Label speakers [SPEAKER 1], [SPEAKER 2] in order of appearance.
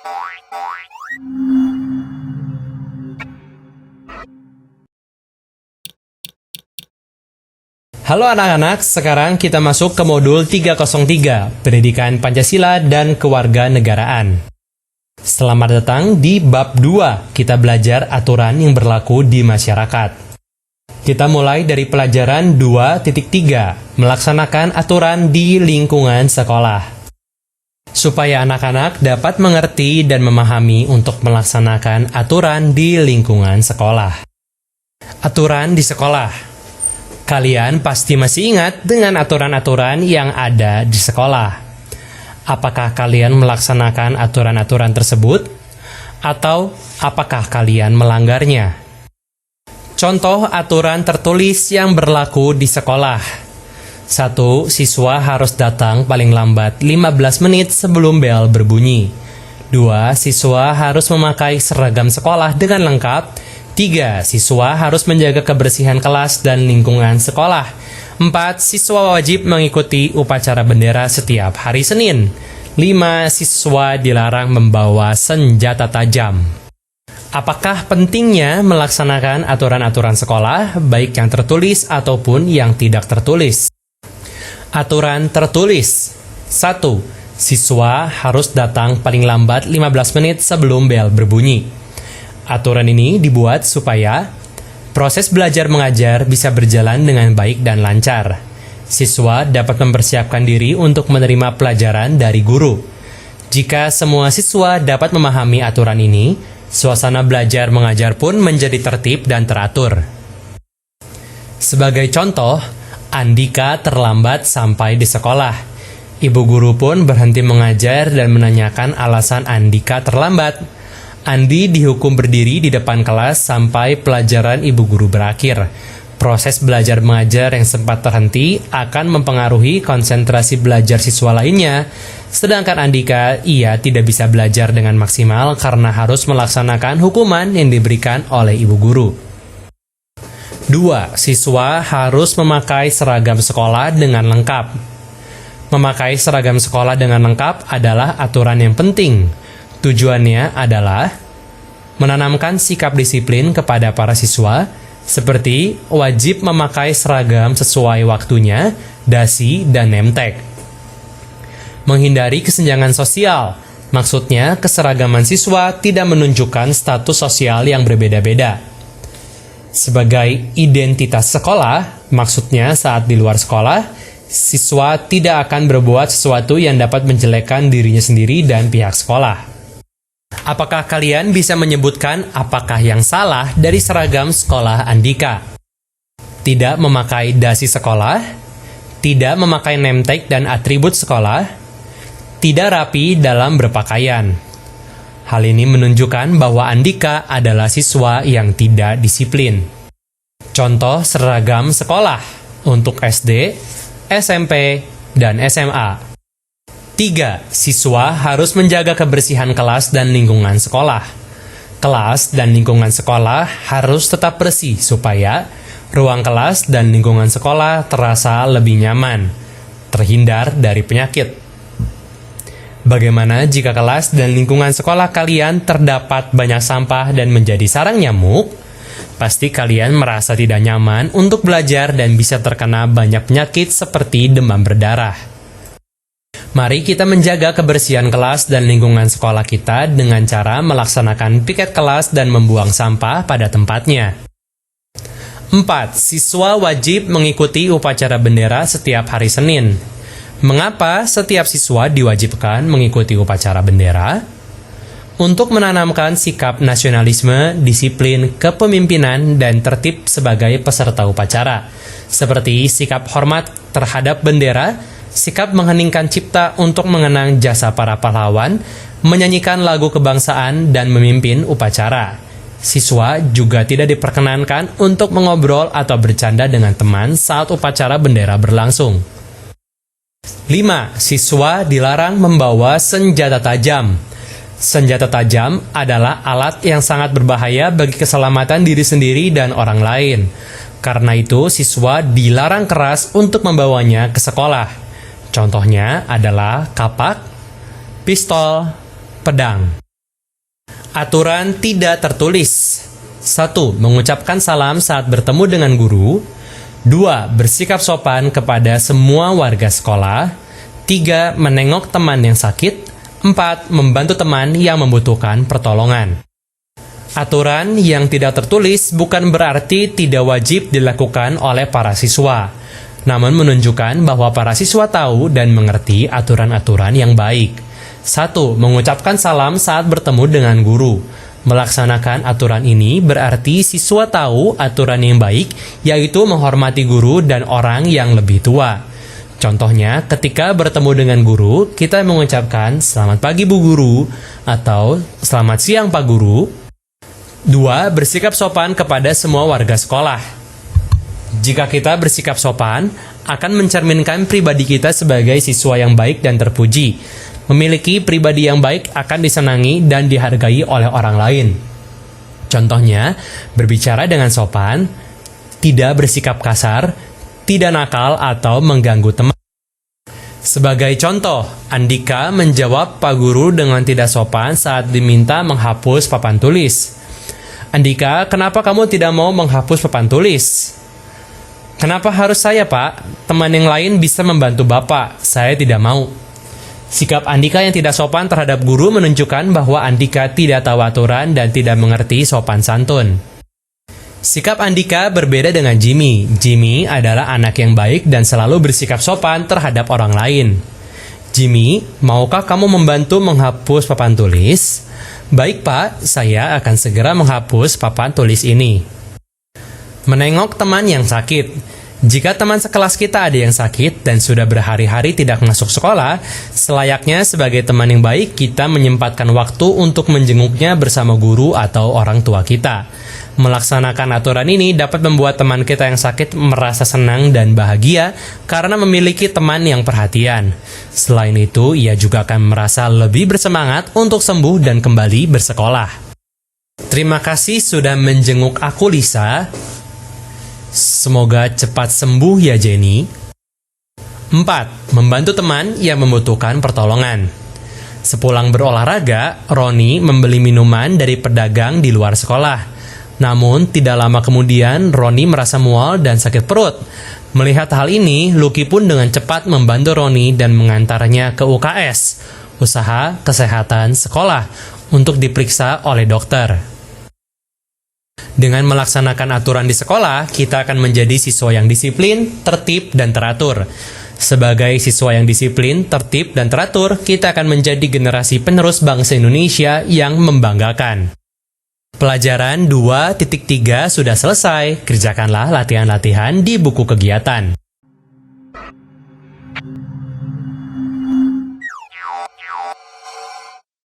[SPEAKER 1] Halo anak-anak, sekarang kita masuk ke modul 303, Pendidikan Pancasila dan Kewarganegaraan. Selamat datang di bab 2, kita belajar aturan yang berlaku di masyarakat. Kita mulai dari pelajaran 2.3, melaksanakan aturan di lingkungan sekolah. Supaya anak-anak dapat mengerti dan memahami untuk melaksanakan aturan di lingkungan sekolah. Aturan di sekolah. Kalian pasti masih ingat dengan aturan-aturan yang ada di sekolah. Apakah kalian melaksanakan aturan-aturan tersebut? Atau apakah kalian melanggarnya? Contoh aturan tertulis yang berlaku di sekolah. 1. Siswa harus datang paling lambat 15 menit sebelum bel berbunyi. 2. Siswa harus memakai seragam sekolah dengan lengkap. 3. Siswa harus menjaga kebersihan kelas dan lingkungan sekolah. 4. Siswa wajib mengikuti upacara bendera setiap hari Senin. 5. Siswa dilarang membawa senjata tajam. Apakah pentingnya melaksanakan aturan-aturan sekolah, baik yang tertulis ataupun yang tidak tertulis? Aturan tertulis. 1. Siswa harus datang paling lambat 15 menit sebelum bel berbunyi. Aturan ini dibuat supaya proses belajar mengajar bisa berjalan dengan baik dan lancar. Siswa dapat mempersiapkan diri untuk menerima pelajaran dari guru. Jika semua siswa dapat memahami aturan ini, suasana belajar mengajar pun menjadi tertib dan teratur. Sebagai contoh, Andika terlambat sampai di sekolah. Ibu guru pun berhenti mengajar dan menanyakan alasan Andika terlambat. Andi dihukum berdiri di depan kelas sampai pelajaran ibu guru berakhir. Proses belajar mengajar yang sempat terhenti akan mempengaruhi konsentrasi belajar siswa lainnya. Sedangkan Andika, ia tidak bisa belajar dengan maksimal karena harus melaksanakan hukuman yang diberikan oleh ibu guru. 2. Siswa harus memakai seragam sekolah dengan lengkap. Memakai seragam sekolah dengan lengkap adalah aturan yang penting. Tujuannya adalah menanamkan sikap disiplin kepada para siswa, seperti wajib memakai seragam sesuai waktunya, dasi, dan nemtek. Menghindari kesenjangan sosial, maksudnya keseragaman siswa tidak menunjukkan status sosial yang berbeda-beda. Sebagai identitas sekolah, maksudnya saat di luar sekolah, siswa tidak akan berbuat sesuatu yang dapat menjelekkan dirinya sendiri dan pihak sekolah. Apakah kalian bisa menyebutkan apakah yang salah dari seragam sekolah Andika? Tidak memakai dasi sekolah, tidak memakai nemtek dan atribut sekolah, tidak rapi dalam berpakaian. Hal ini menunjukkan bahwa Andika adalah siswa yang tidak disiplin. Contoh seragam sekolah untuk SD, SMP, dan SMA. 3. Siswa harus menjaga kebersihan kelas dan lingkungan sekolah. Kelas dan lingkungan sekolah harus tetap bersih supaya ruang kelas dan lingkungan sekolah terasa lebih nyaman, terhindar dari penyakit. Bagaimana jika kelas dan lingkungan sekolah kalian terdapat banyak sampah dan menjadi sarang nyamuk? Pasti kalian merasa tidak nyaman untuk belajar dan bisa terkena banyak penyakit seperti demam berdarah. Mari kita menjaga kebersihan kelas dan lingkungan sekolah kita dengan cara melaksanakan piket kelas dan membuang sampah pada tempatnya. 4. Siswa wajib mengikuti upacara bendera setiap hari Senin. Mengapa setiap siswa diwajibkan mengikuti upacara bendera? Untuk menanamkan sikap nasionalisme, disiplin, kepemimpinan, dan tertib sebagai peserta upacara, seperti sikap hormat terhadap bendera, sikap mengheningkan cipta untuk mengenang jasa para pahlawan, menyanyikan lagu kebangsaan, dan memimpin upacara. Siswa juga tidak diperkenankan untuk mengobrol atau bercanda dengan teman saat upacara bendera berlangsung. 5. Siswa dilarang membawa senjata tajam. Senjata tajam adalah alat yang sangat berbahaya bagi keselamatan diri sendiri dan orang lain. Karena itu, siswa dilarang keras untuk membawanya ke sekolah. Contohnya adalah kapak, pistol, pedang. Aturan tidak tertulis. 1. Mengucapkan salam saat bertemu dengan guru. 2. Bersikap sopan kepada semua warga sekolah. 3. Menengok teman yang sakit. 4. Membantu teman yang membutuhkan pertolongan. Aturan yang tidak tertulis bukan berarti tidak wajib dilakukan oleh para siswa, namun menunjukkan bahwa para siswa tahu dan mengerti aturan-aturan yang baik. 1. Mengucapkan salam saat bertemu dengan guru. Melaksanakan aturan ini berarti siswa tahu aturan yang baik, yaitu menghormati guru dan orang yang lebih tua. Contohnya, ketika bertemu dengan guru, kita mengucapkan "Selamat pagi Bu Guru" atau "Selamat siang Pak Guru". 2. Bersikap sopan kepada semua warga sekolah. Jika kita bersikap sopan, akan mencerminkan pribadi kita sebagai siswa yang baik dan terpuji. Memiliki pribadi yang baik akan disenangi dan dihargai oleh orang lain. Contohnya, berbicara dengan sopan, tidak bersikap kasar, tidak nakal atau mengganggu teman. Sebagai contoh, Andika menjawab Pak Guru dengan tidak sopan saat diminta menghapus papan tulis. "Andika, kenapa kamu tidak mau menghapus papan tulis?" "Kenapa harus saya, Pak? Teman yang lain bisa membantu Bapak. Saya tidak mau." Sikap Andika yang tidak sopan terhadap guru menunjukkan bahwa Andika tidak tahu aturan dan tidak mengerti sopan santun. Sikap Andika berbeda dengan Jimmy. Jimmy adalah anak yang baik dan selalu bersikap sopan terhadap orang lain. "Jimmy, maukah kamu membantu menghapus papan tulis?" "Baik Pak, saya akan segera menghapus papan tulis ini." Menengok teman yang sakit. Jika teman sekelas kita ada yang sakit dan sudah berhari-hari tidak masuk sekolah, selayaknya sebagai teman yang baik kita menyempatkan waktu untuk menjenguknya bersama guru atau orang tua kita. Melaksanakan aturan ini dapat membuat teman kita yang sakit merasa senang dan bahagia karena memiliki teman yang perhatian. Selain itu, ia juga akan merasa lebih bersemangat untuk sembuh dan kembali bersekolah. Terima kasih sudah menjenguk aku, Lisa. Semoga cepat sembuh ya, Jenny. 4. Membantu teman yang membutuhkan pertolongan. Sepulang berolahraga, Roni membeli minuman dari pedagang di luar sekolah. Namun, tidak lama kemudian, Roni merasa mual dan sakit perut. Melihat hal ini, Lucky pun dengan cepat membantu Roni dan mengantarnya ke UKS, Usaha Kesehatan Sekolah, untuk diperiksa oleh dokter. Dengan melaksanakan aturan di sekolah, kita akan menjadi siswa yang disiplin, tertib, dan teratur. Sebagai siswa yang disiplin, tertib, dan teratur, kita akan menjadi generasi penerus bangsa Indonesia yang membanggakan. Pelajaran 2.3 sudah selesai. Kerjakanlah latihan-latihan di buku kegiatan.